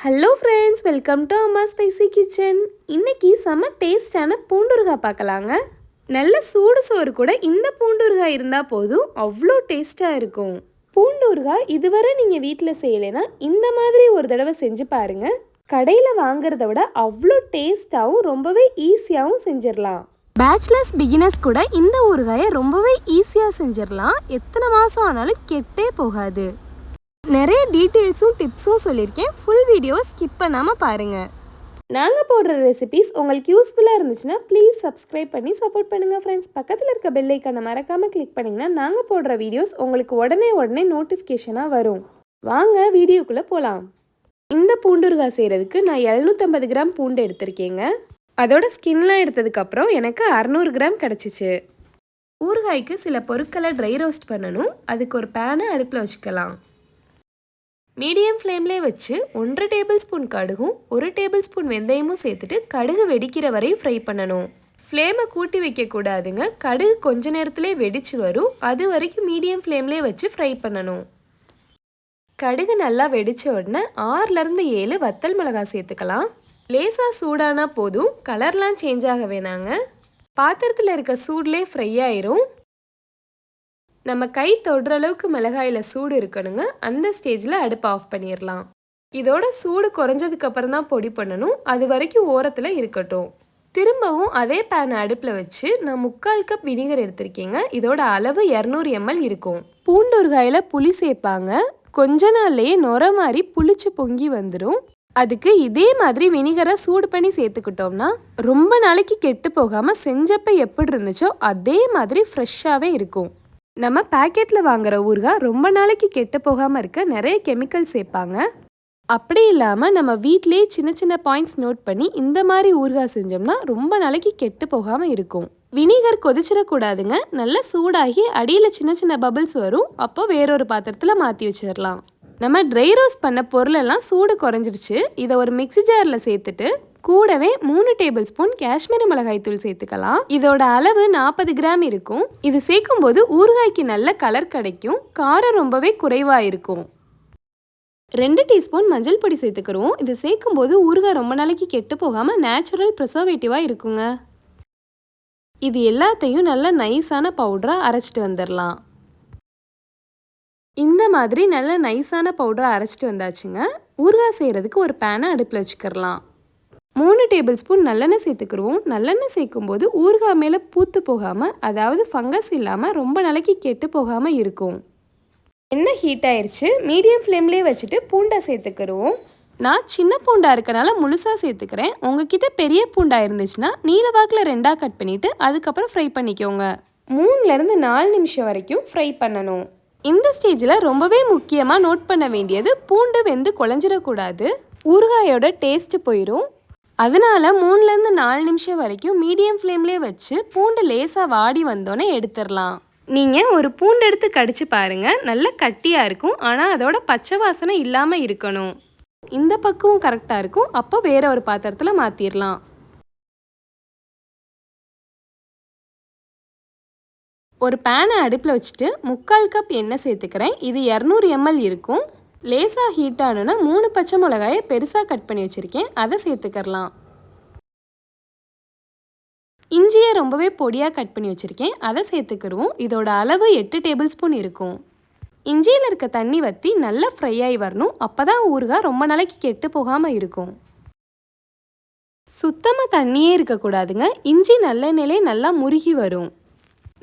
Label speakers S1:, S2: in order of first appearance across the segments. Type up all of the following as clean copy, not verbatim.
S1: Hello friends, welcome to அம்மா spicy kitchen. இன்னைக்கு செம்ம டேஸ்டான பூண்டுருகாய் பார்க்கலாங்க. நல்ல சூடு சோறு கூட இந்த பூண்டுருகாய் இருந்தால் போதும், அவ்வளோ டேஸ்ட்டாக இருக்கும். பூண்டுருகாய் இதுவரை நீங்கள் வீட்டில் செய்யலைன்னா இந்த மாதிரி ஒரு தடவை செஞ்சு பாருங்க. கடையில் வாங்குறத விட அவ்வளோ டேஸ்டாகவும் ரொம்பவே ஈஸியாகவும் செஞ்சிடலாம். பேச்சுலர்ஸ் பிகினர்ஸ் கூட இந்த ஊறுகாயை ரொம்பவே ஈஸியாக செஞ்சிடலாம். எத்தனை மாதம் ஆனாலும் கெட்டே போகாது. நிறைய டீட்டெயில்ஸும் டிப்ஸும் சொல்லியிருக்கேன். ஃபுல் வீடியோவை ஸ்கிப் பண்ணாமல் பாருங்கள். நாங்கள் போடுற ரெசிபீஸ் உங்களுக்கு யூஸ்ஃபுல்லாக இருந்துச்சுன்னா ப்ளீஸ் சப்ஸ்கிரைப் பண்ணி சப்போர்ட் பண்ணுங்கள் ஃப்ரெண்ட்ஸ். பக்கத்தில் இருக்க பெல் ஐக்கானை மறக்காமல் கிளிக் பண்ணிங்கன்னா நாங்கள் போடுற வீடியோஸ் உங்களுக்கு உடனே நோட்டிஃபிகேஷனாக வரும். வாங்க வீடியோக்குள்ளே போகலாம். இந்த பூண்டுருகாய் செய்கிறதுக்கு நான் 750 கிராம் பூண்டு எடுத்திருக்கேங்க. அதோட ஸ்கின்லாம் எடுத்ததுக்கப்புறம் எனக்கு 600 கிராம் கிடச்சிச்சு. ஊறுகாய்க்கு சில பொருட்களை ட்ரை ரோஸ்ட் பண்ணணும். அதுக்கு ஒரு பேனை அடுப்பில் வச்சுக்கலாம். மீடியம் ஃப்ளேம்லேயே வச்சு 1 டேபிள் ஸ்பூன் கடுகும் 1 டேபிள் ஸ்பூன் வெந்தயமும் சேர்த்துட்டு கடுகு வெடிக்கிற வரையும் ஃப்ரை பண்ணணும். ஃப்ளேமை கூட்டி வைக்கக்கூடாதுங்க. கடுகு கொஞ்ச நேரத்துலேயே வெடிச்சு வரும். அது வரைக்கும் மீடியம் ஃப்ளேம்லேயே வச்சு ஃப்ரை பண்ணணும். கடுகு நல்லா வெடித்த உடனே 6லேருந்து 7 வத்தல் மிளகாய் சேர்த்துக்கலாம். லேசாக சூடானா போதும், கலர்லாம் சேஞ்ச் ஆக வேணாங்க. பாத்திரத்தில் இருக்க சூட்லேயே ஃப்ரை ஆயிரும். நம்ம கை தொடுற அளவுக்கு மிளகாயில் சூடு இருக்கணுங்க. அந்த ஸ்டேஜில் அடுப்பை ஆஃப் பண்ணிடலாம். இதோட சூடு குறைஞ்சதுக்கப்புறம் தான் பொடி பண்ணணும். அது வரைக்கும் ஓரத்தில் இருக்கட்டும். திரும்பவும் அதே பேனை அடுப்பில் வச்சு நான் 3/4 கப் வினிகர் எடுத்திருக்கேங்க. இதோட அளவு 200 ml இருக்கும். பூண்டூறுகாயில் புளி சேர்ப்பாங்க. கொஞ்ச நாள்லேயே நுர மாதிரி புளிச்சு பொங்கி வந்துடும். அதுக்கு இதே மாதிரி வினிகரை சூடு பண்ணி சேர்த்துக்கிட்டோம்னா ரொம்ப நாளைக்கு கெட்டு போகாமல் செஞ்சப்போ எப்படி இருந்துச்சோ அதே மாதிரி ஃப்ரெஷ்ஷாகவே இருக்கும். நம்ம பேக்கெட்டில் வாங்குகிற ஊறுகாய் ரொம்ப நாளைக்கு கெட்டு போகாமல் இருக்க நிறைய கெமிக்கல் சேர்ப்பாங்க. அப்படி இல்லாமல் நம்ம வீட்டிலேயே சின்ன சின்ன பாயிண்ட்ஸ் நோட் பண்ணி இந்த மாதிரி ஊறுகாய் செஞ்சோம்னா ரொம்ப நாளைக்கு கெட்டு போகாமல் இருக்கும். வினிகர் கொதிச்சிடக்கூடாதுங்க. நல்லா சூடாகி அடியில் சின்ன சின்ன பபிள்ஸ் வரும். அப்போ வேறொரு பாத்திரத்தில் மாற்றி வச்சிடலாம். நம்ம ட்ரை ரோஸ்ட் பண்ண பொருளெல்லாம் சூடு குறைஞ்சிருச்சு. இதை ஒரு மிக்ஸி ஜாரில் சேர்த்துட்டு கூடவே 3 டேபிள் ஸ்பூன் காஷ்மீரி மிளகாய் தூள் சேர்த்துக்கலாம். இதோட அளவு 40 கிராம் இருக்கும். இது சேர்க்கும் போது ஊறுகாய்க்கு நல்ல கலர் கிடைக்கும். காரம் ரொம்பவே குறைவாக இருக்கும். 2 டீஸ்பூன் மஞ்சள் பொடி சேர்த்துக்கிறோம். இது சேர்க்கும் போது ஊறுகாய் ரொம்ப நாளைக்கு கெட்டு போகாமல் நேச்சுரல் ப்ரிசர்வேட்டிவாக இருக்குங்க. இது எல்லாத்தையும் நல்ல நைஸான பவுடராக அரைச்சிட்டு வந்துடலாம். இந்த மாதிரி நல்ல நைஸான பவுடராக அரைச்சிட்டு வந்தாச்சுங்க. ஊறுகாய் செய்கிறதுக்கு ஒரு பேனை அடுப்பில் வச்சுக்கிறலாம். 3 டேபிள் ஸ்பூன் நல்லெண்ணெய் சேர்த்துக்கிறோம். நல்லெண்ணெய் சேர்க்கும் போது ஊறுகாய் மேலே பூத்து போகாமல், அதாவது ஃபங்கஸ் இல்லாமல் ரொம்ப நாளைக்கு கெட்டு போகாமல் இருக்கும். எண்ணெய் ஹீட் ஆயிடுச்சு. மீடியம் ஃப்ளேம்லேயே வச்சுட்டு பூண்டை சேர்த்துக்கிறோம். நான் சின்ன பூண்டாக இருக்கனால முழுசாக சேர்த்துக்கிறேன். உங்ககிட்ட பெரிய பூண்டாக இருந்துச்சுன்னா நீல வாக்கில் 2ஆக கட் பண்ணிவிட்டு அதுக்கப்புறம் ஃப்ரை பண்ணிக்கோங்க. 3லேருந்து 4 நிமிஷம் வரைக்கும் ஃப்ரை பண்ணணும். இந்த ஸ்டேஜில் ரொம்பவே முக்கியமாக நோட் பண்ண வேண்டியது பூண்டு வெந்து குழஞ்சிடக்கூடாது. ஊறுகாயோட டேஸ்ட்டு போயிடும். அதனால் 3லேருந்து 4 நிமிஷம் வரைக்கும் மீடியம் ஃப்ளேம்லேயே வச்சு பூண்டு லேசாக வாடி வந்தோன்னே எடுத்துடலாம். நீங்கள் ஒரு பூண்டு எடுத்து கடிச்சு பாருங்கள். நல்ல கட்டியாக இருக்கும். ஆனால் அதோட பச்சை வாசனை இல்லாமல் இருக்கணும். இந்த பக்கமும் கரெக்டாக இருக்கும். அப்போ வேற ஒரு பாத்திரத்தில் மாற்றிடலாம். ஒரு பேனை அடுப்பில் வச்சுட்டு 3/4 கப் எண்ணெய் சேர்த்துக்கிறேன். இது 200 ml இருக்கும். லேசாக ஹீட் ஆனோன்னா 3 பச்சை மிளகாயை பெருசாக கட் பண்ணி வச்சுருக்கேன். அதை சேர்த்துக்கிறலாம். இஞ்சியை ரொம்பவே பொடியாக கட் பண்ணி வச்சுருக்கேன். அதை சேர்த்துக்கிடுவோம். இதோட அளவு 8 டேபிள் ஸ்பூன் இருக்கும். இஞ்சியில் இருக்க தண்ணி வற்றி நல்லா ஃப்ரை ஆகி வரணும். அப்போ தான் ஊறுகாய் ரொம்ப நாளைக்கு கெட்டு போகாமல் இருக்கும். சுத்தமாக தண்ணியே இருக்கக்கூடாதுங்க. இஞ்சி நல்லெண்ணெயிலே நல்லா முருகி வரும்.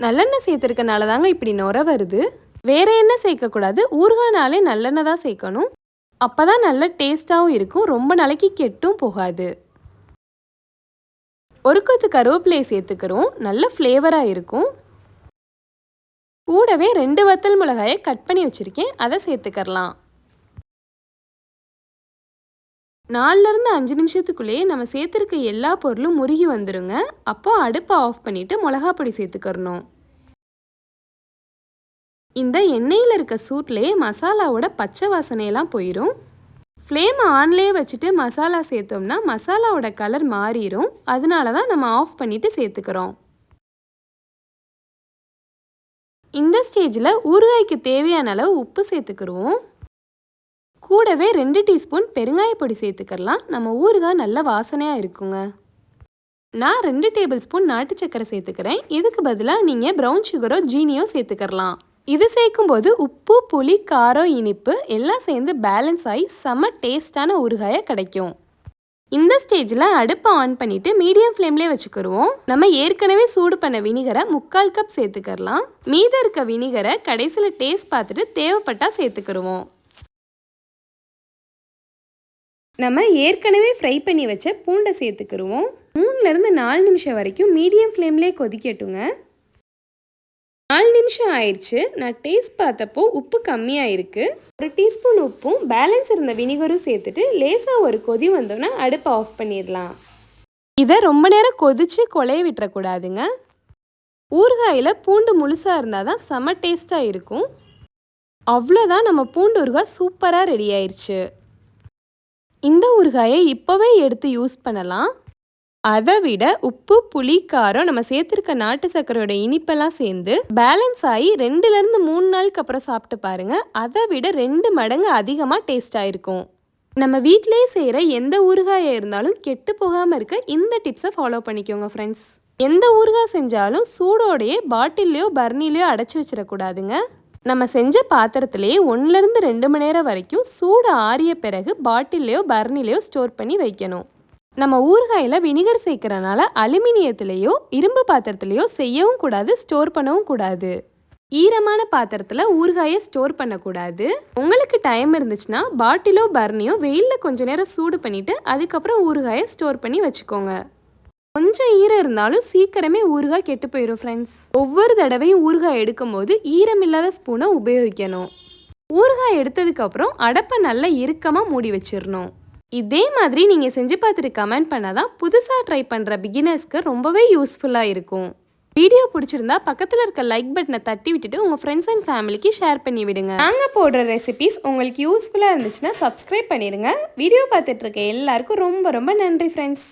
S1: நல்லெண்ணெய் சேர்த்துருக்கனால தாங்க இப்படி நுர வருது. வேற எண்ணெய் சேர்க்கக்கூடாது. ஊறுகாய்னாலே நல்லெண்ணெய் தான் சேர்க்கணும். அப்போ தான் நல்ல டேஸ்ட்டாகவும் இருக்கும். ரொம்ப நாளைக்கு கெட்டும் போகாது. ஒரு கொத்து கருவேப்பிலையை சேர்த்துக்கிறோம். நல்ல ஃப்ளேவராக இருக்கும். கூடவே 2 வத்தல் மிளகாயை கட் பண்ணி வச்சுருக்கேன். அதை சேர்த்துக்கிறலாம். 4லேருந்து 5 நிமிஷத்துக்குள்ளேயே நம்ம சேர்த்துருக்க எல்லா பொருளும் முருகி வந்துடுங்க. அப்போ அடுப்பை ஆஃப் பண்ணிவிட்டு மிளகா பொடி சேர்த்துக்கிறணும். இந்த எண்ணெயில் இருக்க சூட்லேயே மசாலாவோட பச்சை வாசனையெல்லாம் போயிடும். ஃப்ளேம் ஆன்லேயே வச்சுட்டு மசாலா சேர்த்தோம்னா மசாலாவோட கலர் மாறிடும். அதனால தான் நம்ம ஆஃப் பண்ணிவிட்டு சேர்த்துக்கிறோம். இந்த ஸ்டேஜில் ஊறுகாய்க்கு தேவையான அளவு உப்பு சேர்த்துக்கிறோம். கூடவே 2 டீஸ்பூன் பெருங்காய பொடி சேர்த்துக்கலாம். நம்ம ஊறுகாய் நல்ல வாசனையாக இருக்குங்க. நான் 2 டேபிள் ஸ்பூன் நாட்டு சக்கரை சேர்த்துக்கிறேன். இதுக்கு பதிலாக நீங்கள் ப்ரௌன் சுகரோ ஜீனியோ சேர்த்துக்கலாம். இது சேர்க்கும்போது உப்பு, புளி, காரம், இனிப்பு எல்லாம் சேர்ந்து பேலன்ஸ் ஆகி செம்ம டேஸ்டான ஊறுகாயாக கிடைக்கும். இந்த ஸ்டேஜில் அடுப்பை ஆன் பண்ணிவிட்டு மீடியம் ஃப்ளேம்லேயே வச்சுக்கிடுவோம். நம்ம ஏற்கனவே சூடு பண்ண வினிகரை 3/4 கப் சேர்த்துக்கலாம். மீதம் இருக்க வினிகரை கடைசியில் டேஸ்ட் பார்த்துட்டு தேவைப்பட்டால் சேர்த்துக்கிடுவோம். நம்ம ஏற்கனவே ஃப்ரை பண்ணி வச்ச பூண்டை சேர்த்துக்கிடுவோம். 3லேருந்து 4 நிமிஷம் வரைக்கும் மீடியம் ஃப்ளேம்லேயே கொதிக்கட்டுங்க. 4 நிமிஷம் ஆயிடுச்சு. நான் டேஸ்ட் பார்த்தப்போ உப்பு கம்மியாக இருக்குது. 1 டீஸ்பூன் உப்பும் பேலன்ஸ் இருந்த வினிகரும் சேர்த்துட்டு லேசாக ஒரு கொதி வந்தோன்னா அடுப்பை ஆஃப் பண்ணிடலாம். இதை ரொம்ப நேரம் கொதித்து கொலைய விட்டுறக்கூடாதுங்க. ஊறுகாயில் பூண்டு முழுசாக இருந்தால் தான் செம்ம டேஸ்ட்டாக இருக்கும். அவ்வளோதான், நம்ம பூண்டு ஊறுகாய் சூப்பராக ரெடி ஆயிடுச்சு. இந்த ஊறுகாயை இப்போவே எடுத்து யூஸ் பண்ணலாம். அதை விட உப்பு, புளி, காரம் நம்ம சேர்த்துருக்க நாட்டு சர்க்கரையோட இனிப்பெல்லாம் சேர்ந்து பேலன்ஸ் ஆகி 2லேருந்து 3 நாளுக்கு அப்புறம் சாப்பிட்டு பாருங்கள். அதை விட 2 மடங்கு அதிகமாக டேஸ்டாக இருக்கும். நம்ம வீட்டிலேயே செய்கிற எந்த ஊறுகாயாக இருந்தாலும் கெட்டு போகாமல் இருக்க இந்த டிப்ஸை ஃபாலோ பண்ணிக்கோங்க ஃப்ரெண்ட்ஸ். எந்த ஊறுகாய் செஞ்சாலும் சூடோடையே பாட்டில்லையோ பர்னிலையோ அடைச்சி வச்சிடக்கூடாதுங்க. நம்ம செஞ்ச பாத்திரத்திலேயே 1லேருந்து 2 மணி நேரம் வரைக்கும் சூடு ஆறிய பிறகு பாட்டில்லையோ பர்னிலையோ ஸ்டோர் பண்ணி வைக்கணும். நம்ம ஊறுகாயில் வினிகர் சேர்க்கறனால அலுமினியத்திலேயோ இரும்பு பாத்திரத்திலேயோ செய்யவும் கூடாது, ஸ்டோர் பண்ணவும் கூடாது. ஈரமான பாத்திரத்தில் ஊறுகாயை ஸ்டோர் பண்ணக்கூடாது. உங்களுக்கு டைம் இருந்துச்சுன்னா பாட்டிலோ பர்னியோ வெயிலில் கொஞ்ச நேரம் சூடு பண்ணிவிட்டு அதுக்கப்புறம் ஊறுகாயை ஸ்டோர் பண்ணி வச்சுக்கோங்க. கொஞ்சம் ஈரம் இருந்தாலும் சீக்கிரமே ஊறுகாய் கெட்டு போயிடும் ஃப்ரெண்ட்ஸ். ஒவ்வொரு தடவையும் ஊறுகாய் எடுக்கும் போது ஈரம் இல்லாத ஸ்பூனை உபயோகிக்கணும். ஊறுகாய் எடுத்ததுக்கப்புறம் அடப்பை நல்லா இறுக்கமாக மூடி வச்சிடணும். இதே மாதிரி நீங்கள் செஞ்சு பார்த்துட்டு கமெண்ட் பண்ணால் தான் புதுசாக ட்ரை பண்ணுற பிகினர்ஸ்க்கு ரொம்பவே யூஸ்ஃபுல்லாக இருக்கும். வீடியோ பிடிச்சிருந்தா பக்கத்தில் இருக்க லைக் பட்டனை தட்டி விட்டுட்டு உங்கள் ஃப்ரெண்ட்ஸ் அண்ட் ஃபேமிலிக்கு ஷேர் பண்ணி விடுங்க. நாங்கள் போடுற ரெசிபீஸ் உங்களுக்கு யூஸ்ஃபுல்லாக இருந்துச்சுன்னா சப்ஸ்கிரைப் பண்ணிடுங்க. வீடியோ பார்த்துட்டு இருக்க எல்லாருக்கும் ரொம்ப ரொம்ப நன்றி ஃப்ரெண்ட்ஸ்.